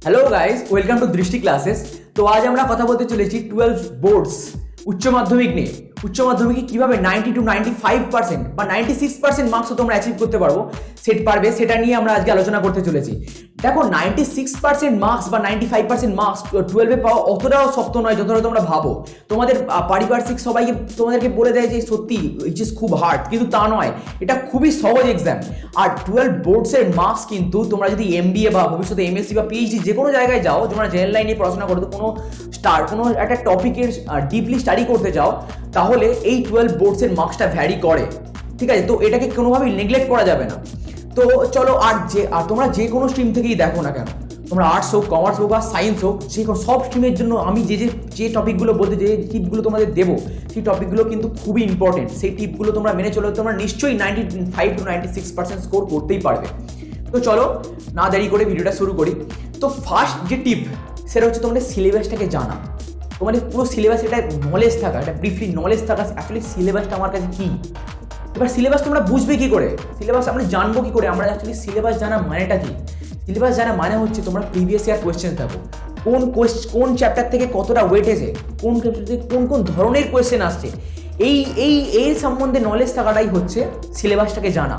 Hello guys, welcome to দৃষ্টি classes. তো আজ আমরা কথা বলতে চলেছি 12 বোর্ডস উচ্চ মাধ্যমিক নিয়ে। উচ্চ মাধ্যমিকে কিভাবে 90 to 95% বা 96% মার্কসও তোমরা অ্যাচিভ করতে পারবে সেটা নিয়ে আমরা আজকে আলোচনা করতে চলেছি। দেখো 96% মার্কস বা 95% মার্কস 12-এ পাওয়া অতটাও শক্ত নয় যতটা তোমরা ভাবো। তোমাদের পারিপার্শ্বিক সবাইকে তোমাদেরকে বলে দেয় যে সত্যি এইচএস খুব হার্ড, কিন্তু তা নয়, এটা খুবই সহজ এক্সাম। আর 12 বোর্ডসের মার্কস কিন্তু তোমরা যদি এমবিএ বা ভবিষ্যতে এমএসসি বা পিএইচডি যে কোনো জায়গায় যাও, তোমরা জেনারেল লাইনে পড়াশোনা করতে কোনো একটা টপিকের ডিপলি স্টাডি করতে যাও, তাহলে এই 12 বোর্ডসের মার্কসটা ভ্যারি করে। ঠিক আছে, তো এটাকে কোনোভাবেই নেগলেক্ট করা যাবে না। তো চলো, আর তোমরা যে কোনো স্ট্রিম থেকেই দেখো না কেন, তোমরা আর্টস হোক, কমার্স হোক বা সায়েন্স হোক, সব স্ট্রিমের জন্য আমি যে টপিকগুলো বলতে, যে টিপগুলো তোমাদের দেবো, সেই টপিকগুলো কিন্তু খুবই ইম্পর্টেন্ট। সেই টিপগুলো তোমরা মেনে চলো, তোমরা নিশ্চয়ই 95 to 96% স্কোর করতেই পারবে। তো চলো না দেরি করে ভিডিওটা শুরু করি। তো ফার্স্ট যে টিপ, সেটা হচ্ছে তোমাদের সিলেবাসটাকে জানা। তোমাদের পুরো সিলেবাস, এটা নলেজ থাকা, এটা ব্রিফলি নলেজ থাকা অ্যাকচুয়ালি সিলেবাসটা আমার কাছে কী। এবার সিলেবাস তোমরা বুঝবে কী করে, সিলেবাস আমরা জানবো কী করে, আমরা অ্যাকচুয়ালি সিলেবাস জানা মানেটা কী। সিলেবাস জানা মানে হচ্ছে তোমরা প্রিভিয়াস ইয়ার কোয়েশ্চেন থাকো, কোন চ্যাপ্টার থেকে কতটা ওয়েটেজে, কোন চ্যাপ্টার থেকে কোন ধরনের কোয়েশ্চেন আসছে, এই সম্বন্ধে নলেজ থাকাটাই হচ্ছে সিলেবাসটাকে জানা।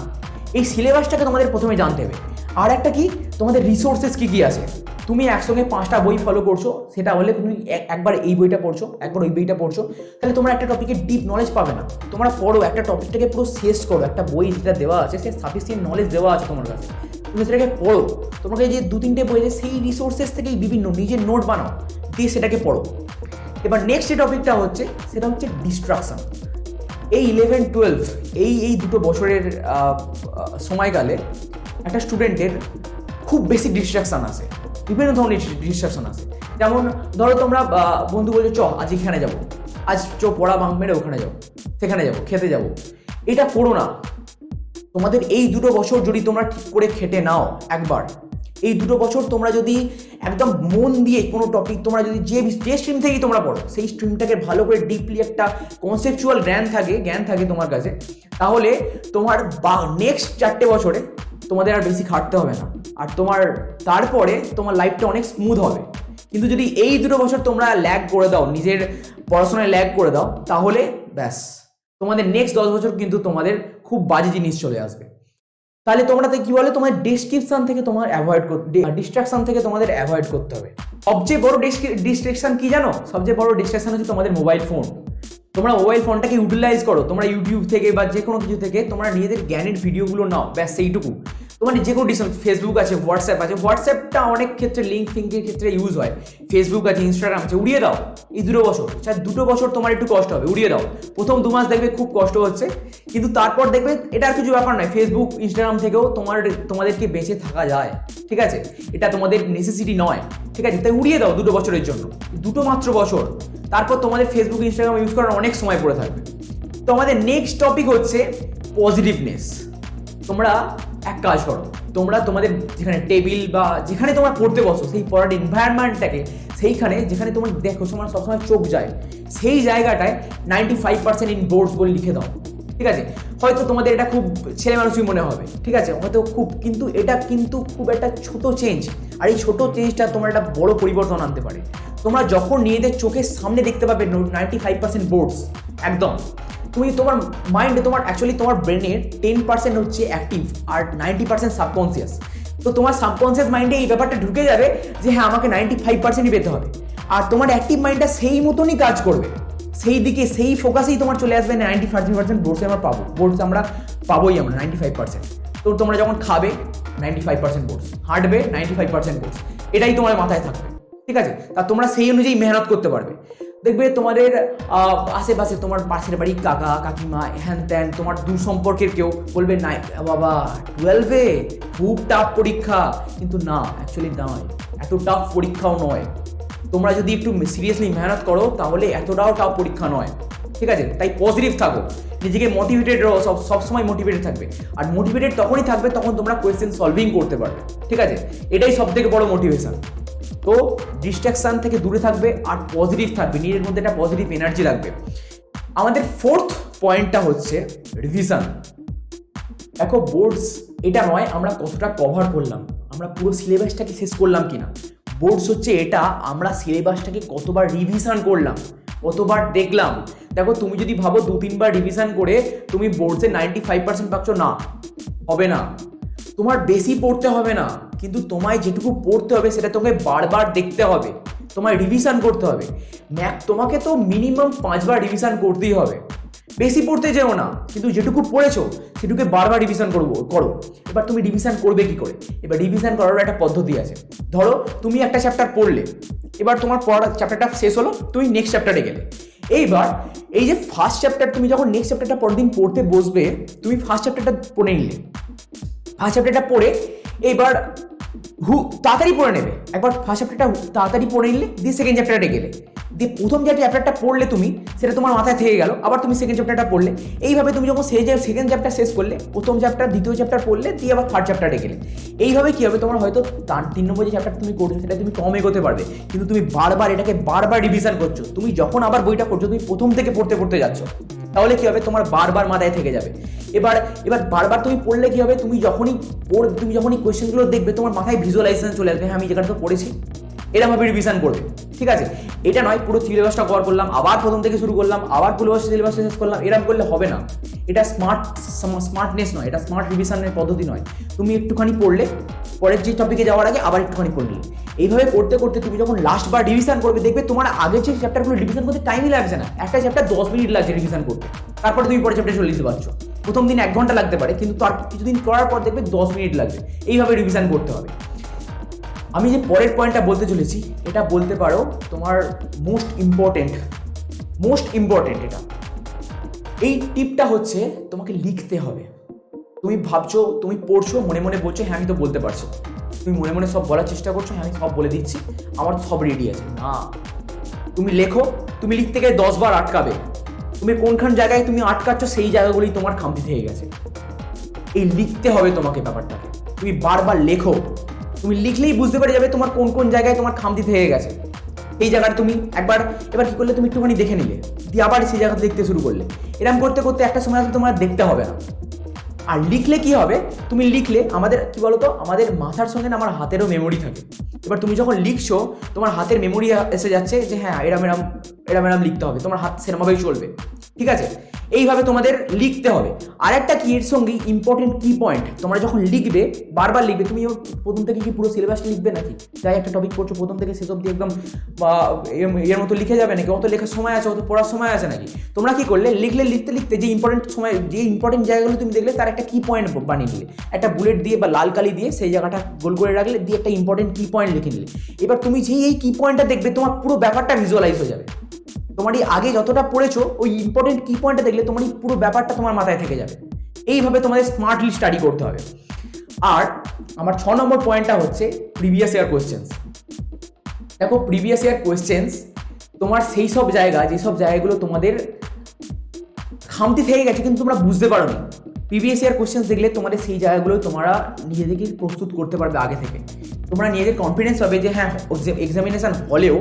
এই সিলেবাসটাকে তোমাদের প্রথমে জানতে হবে। আর একটা কি, তোমাদের রিসোর্সেস কী আছে। তুমি একসঙ্গে 5টা বই ফলো করছো, সেটা হলে তুমি একবার এই বইটা পড়ছো, একবার ওই বইটা পড়ছো, তাহলে তোমরা একটা টপিকের ডিপ নলেজ পাবে না। তোমরা পড়ো, একটা টপিকটাকে পুরো শেষ করো, একটা বই যেটা দেওয়া আছে সে সাফিসিয়েন্ট নলেজ দেওয়া আছে তোমার কাছে, তুমি সেটাকে পড়ো। তোমাকে যে 2-3টে বই আছে, সেই রিসোর্সেস থেকেই বিভিন্ন নিজের নোট বানাও, দিয়ে সেটাকে পড়ো। এবার নেক্সট যে টপিকটা হচ্ছে, সেটা হচ্ছে ডিস্ট্রাকশন। এই 11-12 এই দুটো বছরের সময়কালে একটা স্টুডেন্টের খুব বেশি ডিস্ট্রাকশান আসে, বিভিন্ন ধরনের ডিস্ট্রাকশন আসে। যেমন ধরো তোমরা বন্ধু বলছো আজ এখানে যাবো, আজ পড়া বাঙ্ক মেরে ওখানে যাবো, সেখানে যাবো, খেতে যাবো। এটা করো না। তোমাদের এই 2 বছর যদি তোমরা ঠিক করে খেটে নাও একবার, এই 2 বছর তোমরা যদি একদম মন দিয়ে কোনো টপিক, তোমরা যদি যে স্ট্রিম থেকেই তোমরা পড়ো, সেই স্ট্রিমটাকে ভালো করে ডিপলি একটা কনসেপচুয়াল জ্ঞান থাকে তোমার কাছে, তাহলে তোমার নেক্সট 4টে বছরে তোমাদের আর বেশি খাটতে হবে না, আর তারপরে তোমার লাইফটা অনেক স্মুথ হবে। কিন্তু যদি এই 2 বছর তোমরা ল্যাগ করে দাও, নিজের পড়াশোনায় ল্যাগ করে দাও, তাহলে ব্যাস তোমাদের নেক্সট 10 বছর কিন্তু তোমাদের খুব বাজে জিনিস চলে আসবে। তাহলে তোমরা কি বলে, তোমার ডিস্ট্রাকশন থেকে তোমাদের অ্যাভয়েড করতে হবে। সবচেয়ে বড় ডিস্ট্রাকশন কি জানো? সবচেয়ে বড় ডিস্ট্রাকশন হচ্ছে তোমাদের মোবাইল ফোন। তোমরা মোবাইল ফোনটাকে ইউটিলাইজ করো, তোমরা ইউটিউব থেকে বা যে কোনো কিছু থেকে তোমরা নিজেদের জ্ঞানের ভিডিওগুলো নাও, ব্যাস সেইটুকু। তোমার যে কোনো ফেসবুক আছে, হোয়াটসঅ্যাপটা অনেক ক্ষেত্রে লিঙ্কের ক্ষেত্রে ইউজ হয়। ফেসবুক আছে, ইনস্টাগ্রাম আছে, উড়িয়ে দাও এই 2 বছর। 2 বছর তোমার একটু কষ্ট হবে, উড়িয়ে দাও। প্রথম 2 মাস দেখবে খুব কষ্ট হচ্ছে, কিন্তু তারপর দেখবে এটা আর কিছু ব্যাপার নয়। ফেসবুক, ইনস্টাগ্রাম থেকেও তোমাদেরকে বেঁচে থাকা যায়, ঠিক আছে? এটা তোমাদের নেসেসিটি নয়, ঠিক আছে? তাই উড়িয়ে দাও 2 বছরের জন্য, 2 মাত্র বছর। তারপর তোমাদের ফেসবুক, ইনস্টাগ্রাম ইউজ করার অনেক সময় পড়ে থাকবে। তো আমাদের নেক্সট টপিক হচ্ছে পজিটিভনেস। তোমরা এক কাজ করো, তোমরা তোমাদের যেখানে টেবিল বা যেখানে তোমরা পড়তে বসো, সেই পড়ার এনভায়রনমেন্টটাকে, সেইখানে যেখানে তোমার দেখো তোমার সবসময় চোখ যায়, সেই জায়গাটায় 95% ইন বোর্ডস বলে লিখে দাও, ঠিক আছে? হয়তো তোমাদের এটা খুব ছেলে মানুষই মনে হবে, ঠিক আছে, হয়তো এটা কিন্তু খুব একটা ছোট চেঞ্জ। আর এই ছোট চেঞ্জটা তোমার একটা বড় পরিবর্তন আনতে পারে। তোমরা যখন নিজেদের চোখের সামনে দেখতে পাবে 95% বোর্ডস, একদম তোমার মাইন্ডে, তোমার ব্রেনের 10% হচ্ছে অ্যাক্টিভ আর 90% সাবকনসিয়াস। তো তোমার সাবকনসিয়াস মাইন্ডে এই ব্যাপারটা ঢুকে যাবে যে হ্যাঁ, আমাকে 95%ই পেতে হবে। আর তোমার অ্যাক্টিভ মাইন্ডটা সেই মতনই কাজ করবে, সেই দিকে, সেই ফোকাসেই তোমার চলে আসবে 95% বোর্ডসে আমরা পাবো, বোর্ডস আমরা পাবোই, আমরা 95%। তো তোমরা যখন খাবে 95% বোর্ডস, হাঁটবে 95% বোর্ডস, এটাই তোমার মাথায় থাকবে, ঠিক আছে? তা তোমরা সেই অনুযায়ী মেহনত করতে পারবে। দেখবে তোমাদের আশেপাশে, তোমার পাশের বাড়ির কাকা কাকিমা, হ্যান ত্যান, তোমার দূর সম্পর্কের কেউ বলবে না বাবা 12-এ খুব টাফ পরীক্ষা, কিন্তু না, অ্যাকচুয়ালি নয়, এত টাফ পরীক্ষাও নয়। তোমরা যদি একটু সিরিয়াসলি মেহনত করো, তাহলে এতটাও টাফ পরীক্ষা নয়, ঠিক আছে? তাই পজিটিভ থাকো, নিজেকে মোটিভেটেড রো, সবসময় মোটিভেটেড থাকবে। আর মোটিভেটেড তখনই থাকবে তখন তোমরা কোয়েশ্চেন সলভিং করতে পারবে, ঠিক আছে? এটাই সবথেকে বড় মোটিভেশন। তো ডিস্ট্রাকশন থেকে দূরে থাকবে আর পজিটিভ থাকবে, নিজের মধ্যে একটা পজিটিভ এনার্জি রাখবে। আমাদের 4th পয়েন্টটা হচ্ছে রিভিশন। দেখো বোর্ডস এটা নয় আমরা কতটা কভার করলাম, আমরা পুরো সিলেবাসটাকে শেষ করলাম কিনা। বোর্ডস হচ্ছে এটা আমরা সিলেবাসটাকে কতবার রিভিশন করলাম, কতবার দেখলাম। দেখো তুমি যদি ভাবো 2-3 বার রিভিশন করে তুমি বোর্ডসে 95% পাচ্ছ, না, হবে না। তোমার বেশি পড়তে হবে না, কিন্তু তোমায় যেটুকু পড়তে হবে সেটা তোমাকে বারবার দেখতে হবে, তোমায় রিভিশন করতে হবে। তোমাকে তো মিনিমাম 5 বার রিভিশন করতেই হবে। বেশি পড়তে যেও না, কিন্তু যেটুকু পড়েছো সেটুকু বারবার রিভিশন করো। এবার তুমি রিভিশন করবে কি করে? এবার রিভিশন করার একটা পদ্ধতি আছে। ধরো তুমি একটা চ্যাপ্টার পড়লে, এবার তোমার পড়ার চ্যাপ্টারটা শেষ হলো, তুমি নেক্সট চ্যাপ্টারে গেলে। এইবার এই যে ফার্স্ট চ্যাপ্টার, তুমি যখন নেক্সট চ্যাপ্টারটা পরের দিন পড়তে বসবে, তুমি ফার্স্ট চ্যাপ্টারটা পড়ে নিলে, ফার্স্ট চ্যাপ্টারটা পড়ে এইবার তাড়াতাড়ি পড়ে নেবে। একবার ফার্স্ট চ্যাপ্টারটা তাড়াতাড়ি পড়ে নিলে, দিয়ে সেকেন্ড চ্যাপ্টারে গেলে, দিয়ে প্রথম যে চ্যাপ্টারটা পড়লে তুমি, সেটা তোমার মাথায় থেকে গেল, আবার তুমি সেকেন্ড চ্যাপ্টারটা পড়লে। এইভাবে তুমি যখন সেকেন্ড চ্যাপ্টার শেষ করলে, প্রথম চ্যাপ্টার দ্বিতীয় চ্যাপ্টার পড়লে, দিয়ে আবার থার্ড চ্যাপ্টারে গেলে। এইভাবে কি হবে, তোমার হয়তো 3 নম্বর যে চ্যাপ্টার তুমি করছো সেটা তুমি কম এগোতে পারবে, কিন্তু তুমি এটাকে বারবার রিভিশন করছো। তুমি যখন আবার বইটা পড়ছো, তুমি প্রথম থেকে পড়তে যাচ্ছ, তাহলে কি হবে, তোমার বারবার মাথায় থেকে যাবে। এবার বারবার তুমি পড়লে কি হবে, তুমি যখনই কোয়েশ্চেনগুলো দেখবে, তোমার মাথায় ভিজুয়ালাইজেশন চলে আসবে, হ্যাঁ আমি যেটা তো পড়েছি, এরকমভাবে রিভিশন করবে। ঠিক আছে, এটা নয় পুরো সিলেবাসটা কভার করলাম, আবার প্রথম থেকে শুরু করলাম, আবার সিলেবাসটা শেষ করলাম, এরকম করলে হবে না। এটা স্মার্টনেস নয়, এটা স্মার্ট রিভিশনের পদ্ধতি নয়। তুমি একটুখানি পড়লে, পরের যে টপিকে যাওয়ার আগে আবার একটুখানি পড়লে, এইভাবে করতে করতে তুমি যখন লাস্ট বার রিভিশন করবে, দেখবে তোমার আগের যে চ্যাপ্টারগুলো রিভিশন করতে টাইমই লাগছে না। একটা চ্যাপ্টার 10 মিনিট লাগছে রিভিশন করতে, তারপরে তুমি পরের চ্যাপ্টার চলে দিতে পারছো। প্রথম দিন 1 ঘন্টা লাগতে পারে, কিন্তু তার কিছুদিন করার পর দেখবে 10 মিনিট লাগবে। এইভাবে রিভিশন করতে হবে। আমি যে পরের পয়েন্টটা বলতে চলেছি, এটা বলতে পারো তোমার মোস্ট ইম্পর্টেন্ট এটা। এই টিপটা হচ্ছে তোমাকে লিখতে হবে। তুমি ভাবছো, তুমি পড়ছো, মনে মনে বলছো হ্যাঁ আমি তো বলতে পারছি, তুমি মনে মনে সব বলার চেষ্টা করছো, হ্যাঁ আমি সব বলে দিচ্ছি, আমার সব রেডি আছে। না, তুমি লেখো। তুমি লিখতে গিয়ে 10 বার আটকাবে। তুমি কোনখান জায়গায় তুমি আটকাচ্ছ, সেই জায়গাগুলোই তোমার খামতি থেকে গেছে। এই লিখতে হবে তোমাকে ব্যাপারটাকে, তুমি বারবার লেখো। তুমি লিখলেই বুঝতে পেরে যাবে তোমার কোন কোন জায়গায় তোমার খামতি থেকে গেছে। এই জায়গাটা তুমি এবার কি করলে, তুমি একটুখানি দেখে নিলে, দিয়ে আবার সেই জায়গাটা দেখতে শুরু করলে। এরকম করতে করতে একটা সময় আসলে তোমার দেখতে হবে না। আর লিখলে কি হবে, তুমি লিখলে আমাদের কি বলতো, আমাদের মাথার সঙ্গে না আমার হাতেরও মেমোরি থাকে। এবার তুমি যখন লিখছো, তোমার হাতের মেমোরি এসে যাচ্ছে যে হ্যাঁ এরম লিখতে হবে, তোমার হাত সেরমভাবেই চলবে। ঠিক আছে, এইভাবে তোমাদের লিখতে হবে। আর একটা কি, এর সঙ্গে ইম্পর্টেন্ট কি পয়েন্ট, তোমরা যখন লিখবে, বারবার লিখবে। তুমি প্রথম থেকে কি পুরো সিলেবাসটা লিখবে নাকি? যাই একটা টপিক পড়ছো, প্রথম থেকে শেষ অবধি একদম বা এর মতো লিখে যাবে নাকি? অত লেখার সময় আছে, অত পড়ার সময় আছে নাকি? তোমরা কি করলে, লিখতে যে ইম্পর্টেন্ট জায়গাগুলো তুমি দেখলে, তার একটা কি পয়েন্ট বানিয়ে নিলে, একটা বুলেট দিয়ে বা লাল কালি দিয়ে সেই জায়গাটা গোল করে রাখলে, দিয়ে একটা ইম্পর্টেন্ট কি পয়েন্ট লিখে নিলে। এবার তুমি যেই এই কি পয়েন্টটা দেখবে, তোমার পুরো ব্যাপারটা ভিজুয়ালাইজ হয়ে যাবে। তোমার এই আগে যতটা পড়েছো, ওই ইম্পর্টেন্ট কি পয়েন্টটা দেখলে তোমার এই পুরো ব্যাপারটা তোমার মাথায় থেকে যাবে। এইভাবে তোমাদের স্মার্টলি স্টাডি করতে হবে। আর আমার 6 নম্বর পয়েন্টটা হচ্ছে প্রিভিয়াস ইয়ার কোয়েশ্চেন্স। দেখো প্রিভিয়াস ইয়ার কোয়েশ্চেন্স তোমার সেই সব জায়গা, যেসব জায়গাগুলো তোমাদের খামতি থেকে গেছে কিন্তু তোমরা বুঝতে পারো নি, প্রিভিয়াস ইয়ার কোয়েশ্চেন্স দেখলে তোমাদের সেই জায়গাগুলো তোমরা নিজেদেরকে প্রস্তুত করতে পারবে আগে থেকে। তোমরা নিজেদের কনফিডেন্স হবে যে হ্যাঁ এক্সামিনেশন হলেও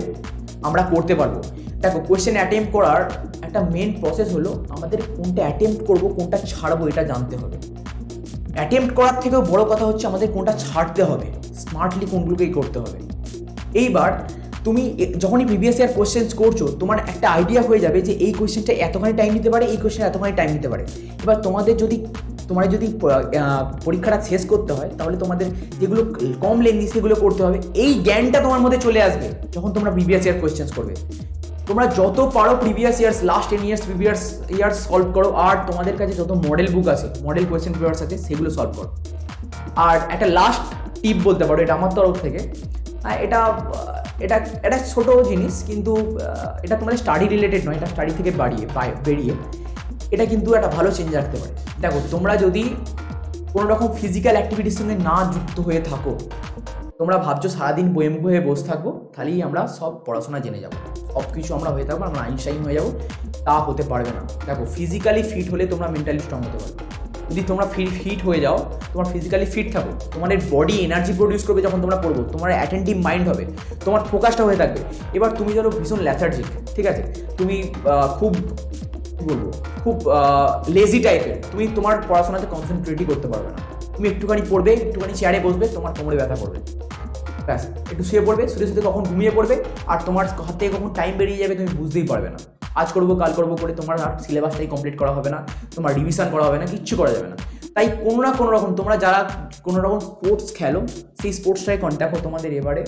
আমরা করতে পারবো। দেখো কোয়েশ্চেন অ্যাটেম্প করার একটা মেন প্রসেস হলো আমাদের কোনটা অ্যাটেম্প করবো, কোনটা ছাড়বো, এটা জানতে হবে। অ্যাটেম্প করার থেকেও বড় কথা হচ্ছে আমাদের কোনটা ছাড়তে হবে, স্মার্টলি কোনগুলোকেই করতে হবে। এইবার তুমি যখনই প্রিভিয়াস ইয়ার কোয়েশ্চেন্স করছো, তোমার একটা আইডিয়া হয়ে যাবে যে এই কোয়েশ্চেনটা এতখানি টাইম নিতে পারে, এই কোয়েশ্চেন এতখানি টাইম নিতে পারে। এবার তোমাদের যদি পরীক্ষাটা শেষ করতে হয়, তাহলে তোমাদের যেগুলো কম লেন্দি সেগুলো করতে হবে। এই জ্ঞানটা তোমার মধ্যে চলে আসবে যখন তোমরা প্রিভিয়াস ইয়ার কোয়েশ্চেন্স করবে। তোমরা যত পারো previous years, last 10 years previous years solve করো। আর তোমাদের কাছে যত মডেল বুক আছে, মডেল কোয়েশ্চেন পেপারস আছে, সেগুলো সলভ করো। আর একটা লাস্ট টিপ বলতে পারো, এটা আমার তরফ থেকে। এটা ছোট জিনিস, কিন্তু এটা তোমাদের স্টাডি রিলেটেড নয়, এটা স্টাডি থেকে বেরিয়ে এটা কিন্তু একটা ভালো চেঞ্জ রাখতে পারে। দেখো তোমরা যদি কোনো রকম ফিজিক্যাল অ্যাক্টিভিটির সঙ্গে না যুক্ত হয়ে থাকো, তোমরা ভাবছো সারাদিন বইয়ে মুখে হয়ে বসে থাকবো, তাহলেই আমরা সব পড়াশোনা জেনে যাবো, সব কিছু আমরা হয়ে থাকবো, আমরা আইনস্টাইন হয়ে যাবো, তা হতে পারবে না। দেখো ফিজিক্যালি ফিট হলে তোমরা মেন্টালি স্ট্রং হতে পারবে। যদি তোমরা ফিট হয়ে যাও, তোমার ফিজিক্যালি ফিট থাকো, তোমাদের বডি এনার্জি প্রডিউস করবে যখন তোমরা পড়বো, তোমার অ্যাটেন্টিভ মাইন্ড হবে, তোমার ফোকাসটা হয়ে থাকবে। এবার তুমি ধরো ভীষণ ল্যাথার্জিক, ঠিক আছে, তুমি খুব লেজি টাইপের, তুমি তোমার পড়াশোনাতে কনসেন্ট্রেটই করতে পারবে না। তুমি একটুখানি পড়বে, একটুখানি চেয়ারে বসবে, তোমার কোমরে ব্যথা করবে। ব্যাস একটু শুয়ে পড়বে, শুতে শুতে কখন ঘুমিয়ে পড়বে, আর তোমার হাত থেকে কখন টাইম বেরিয়ে যাবে তুমি বুঝতেই পারবে না। আজ করবো কাল করবো করে তোমার আর সিলেবাসটাই কমপ্লিট করা হবে না, তোমার রিভিশন করা হবে না, কিচ্ছু করা যাবে না। তাই কোনো না কোনো রকম তোমরা যারা কোনো রকম স্পোর্টস খেলো সেই স্পোর্টসটাই কন্ট্যাক্ট হো। তোমাদের এবারে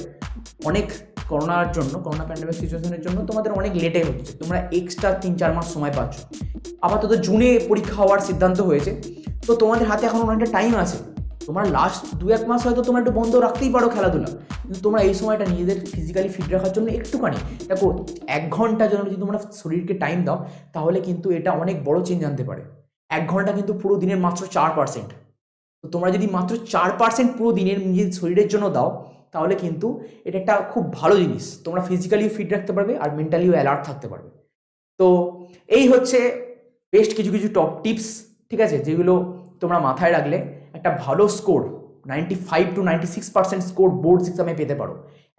অনেক করোনার জন্য, করোনা প্যান্ডেমিক সিচুয়েশনের জন্য তোমাদের অনেক লেটে হচ্ছে, তোমরা এক্সট্রা 3-4 মাস সময় পাচ্ছ। আপাতত জুনে পরীক্ষা হওয়ার সিদ্ধান্ত হয়েছে, তো তোমাদের হাতে এখন অনেকটা টাইম আছে। তোমরা লাস্ট 2-1 মাস হয়তো তোমরা একটু বন্ধ রাখতেই পারো খেলাধুলা, কিন্তু তোমরা এই সময়টা নিজেদের ফিজিক্যালি ফিট রাখার জন্য একটুখানি দেখো 1 ঘন্টা জন্য যদি তোমরা শরীরকে টাইম দাও তাহলে কিন্তু এটা অনেক বড় চেঞ্জ আনতে পারে। 1 ঘন্টা কিন্তু পুরো দিনের মাত্র 4%। তো তোমরা যদি মাত্র 4% পুরো দিনের নিজের শরীরের জন্য দাও তাহলে কিন্তু এটা একটা খুব ভালো জিনিস। তোমরা ফিজিক্যালিও ফিট রাখতে পারবে আর মেন্টালিও অ্যালার্ট থাকতে পারবে। তো এই হচ্ছে বেস্ট কিছু কিছু টপ টিপস, ঠিক আছে, যেগুলো তোমরা মাথায় রাখলে একটা ভালো স্কোর 95 to 96% স্কোর বোর্ডস এক্সামে পেতে পারো।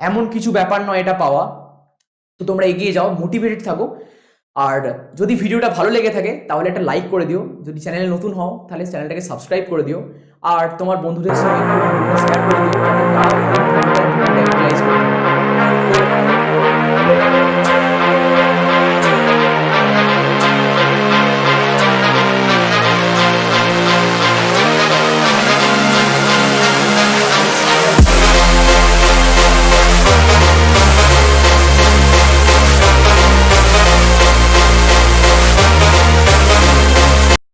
এমন কিছু ব্যাপার নয় এটা পাওয়া। তো তোমরা এগিয়ে যাও, মোটিভেটেড থাকো। আর যদি ভিডিওটা ভালো লেগে থাকে তাহলে একটা লাইক করে দিও, যদি চ্যানেলে নতুন হও তাহলে চ্যানেলটাকে সাবস্ক্রাইব করে দিও, আর তোমার বন্ধুদের সঙ্গে শেয়ার করে দিও যাতে তারাও এই ভিডিওটা ইউটিলাইজ করতে পারে।